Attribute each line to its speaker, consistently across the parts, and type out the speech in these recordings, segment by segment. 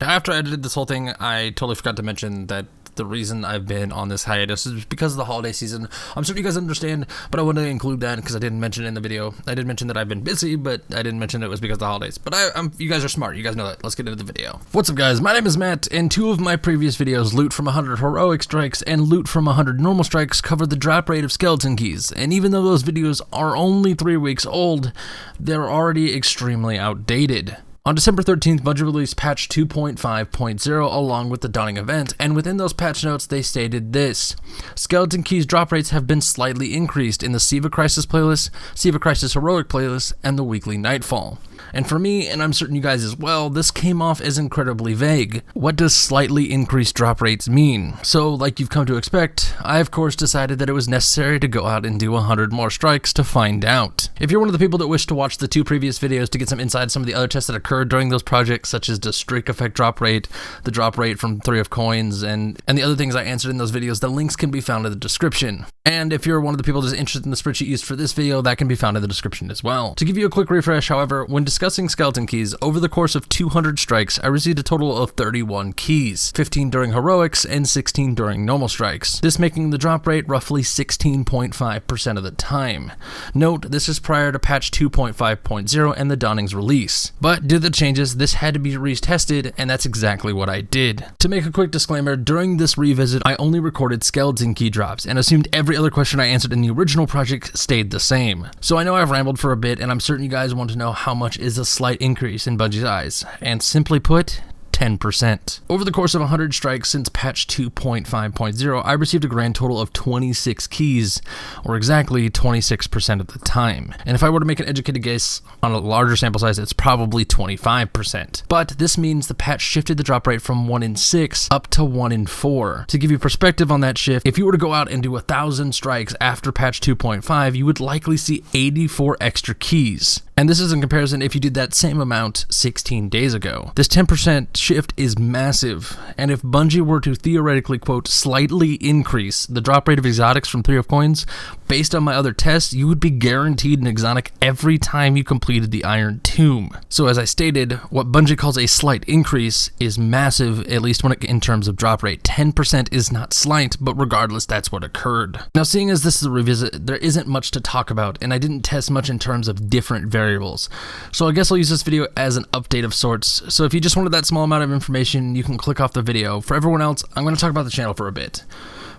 Speaker 1: After I edited this whole thing, I totally forgot to mention that the reason I've been on this hiatus is because of the holiday season. I'm sure you guys understand, but I wanted to include that because I didn't mention it in the video. I did mention that I've been busy, but I didn't mention it was because of the holidays. But you guys are smart. You guys know that. Let's get into the video. What's up, guys? My name is Matt, and two of my previous videos, Loot from 100 Heroic Strikes and Loot from 100 Normal Strikes, covered the drop rate of skeleton keys. And even though those videos are only 3 weeks old, they're already extremely outdated. On December 13th, Bungie released patch 2.5.0 along with the Dawning event, and within those patch notes they stated this: Skeleton Keys drop rates have been slightly increased in the Siva Crisis playlist, Siva Crisis Heroic playlist, and the weekly Nightfall. And for me, and I'm certain you guys as well, this came off as incredibly vague. What does slightly increased drop rates mean? So, like you've come to expect, I of course decided that it was necessary to go out and do 100 more strikes to find out. If you're one of the people that wish to watch the 2 previous videos to get some insight on some of the other tests that occurred during those projects, such as the streak effect drop rate, the drop rate from 3 of coins, and the other things I answered in those videos, the links can be found in the description. And if you're one of the people that's interested in the spreadsheet used for this video, that can be found in the description as well. To give you a quick refresh, however, when discussing skeleton keys, over the course of 200 strikes, I received a total of 31 keys, 15 during heroics and 16 during normal strikes, this making the drop rate roughly 16.5% of the time. Note, this is prior to patch 2.5.0 and the Dawning's release. But due to the changes, this had to be retested, and that's exactly what I did. To make a quick disclaimer, during this revisit, I only recorded skeleton key drops and assumed every other question I answered in the original project stayed the same. So I know I've rambled for a bit, and I'm certain you guys want to know how much is a slight increase in Bungie's eyes, and simply put, 10%. Over the course of 100 strikes since patch 2.5.0, I received a grand total of 26 keys, or exactly 26% of the time. And if I were to make an educated guess on a larger sample size, it's probably 25%. But this means the patch shifted the drop rate from 1 in 6 up to 1 in 4. To give you perspective on that shift, if you were to go out and do 1,000 strikes after patch 2.5, you would likely see 84 extra keys. And this is in comparison if you did that same amount 16 days ago. This 10% shift is massive, and if Bungie were to theoretically, quote, slightly increase the drop rate of exotics from 3 of coins, based on my other tests, you would be guaranteed an exotic every time you completed the Iron Tomb. So as I stated, what Bungie calls a slight increase is massive, at least in terms of drop rate. 10% is not slight, but regardless, that's what occurred. Now, seeing as this is a revisit, there isn't much to talk about, and I didn't test much in terms of different variables. So I guess I'll use this video as an update of sorts. So if you just wanted that small amount of information, you can click off the video. For everyone else, I'm going to talk about the channel for a bit.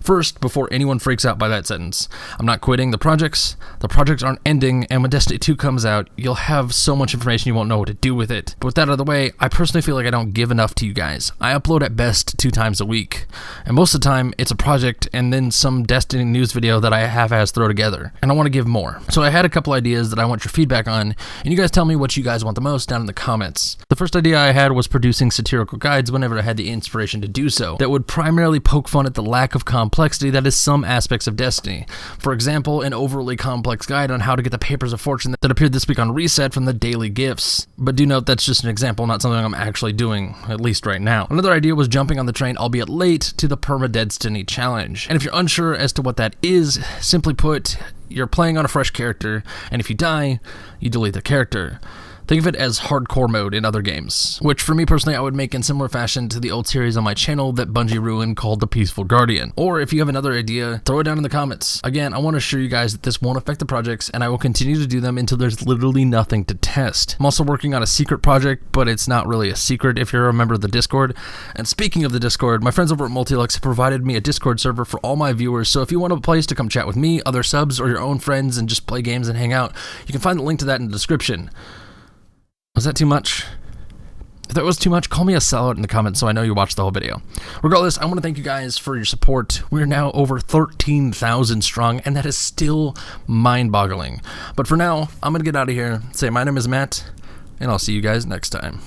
Speaker 1: First, before anyone freaks out by that sentence, I'm not quitting the projects. The projects aren't ending, and when Destiny 2 comes out, you'll have so much information you won't know what to do with it. But with that out of the way, I personally feel like I don't give enough to you guys. I upload at best 2 times a week, and most of the time, it's a project and then some Destiny news video that I half-ass throw together, and I want to give more. So I had a couple ideas that I want your feedback on, and you guys tell me what you guys want the most down in the comments. The first idea I had was producing satirical guides whenever I had the inspiration to do so, that would primarily poke fun at the lack of complexity that is some aspects of Destiny. For example, an overly complex guide on how to get the Papers of Fortune that appeared this week on Reset from the daily gifts. But do note that's just an example, not something I'm actually doing, at least right now. Another idea was jumping on the train, albeit late, to the Perma-Destiny challenge. And if you're unsure as to what that is, simply put, you're playing on a fresh character, and if you die, you delete the character. Think of it as hardcore mode in other games, which for me personally I would make in similar fashion to the old series on my channel that Bungie ruined called The Peaceful Guardian. Or if you have another idea, throw it down in the comments. Again, I want to assure you guys that this won't affect the projects, and I will continue to do them until there's literally nothing to test. I'm also working on a secret project, but it's not really a secret if you're a member of the Discord. And speaking of the Discord, my friends over at Multilux have provided me a Discord server for all my viewers, so if you want a place to come chat with me, other subs, or your own friends and just play games and hang out, you can find the link to that in the description. Was that too much? If that was too much, call me a sellout in the comments so I know you watched the whole video. Regardless, I want to thank you guys for your support. We're now over 13,000 strong, and that is still mind-boggling. But for now, I'm going to get out of here, say my name is Matt, and I'll see you guys next time.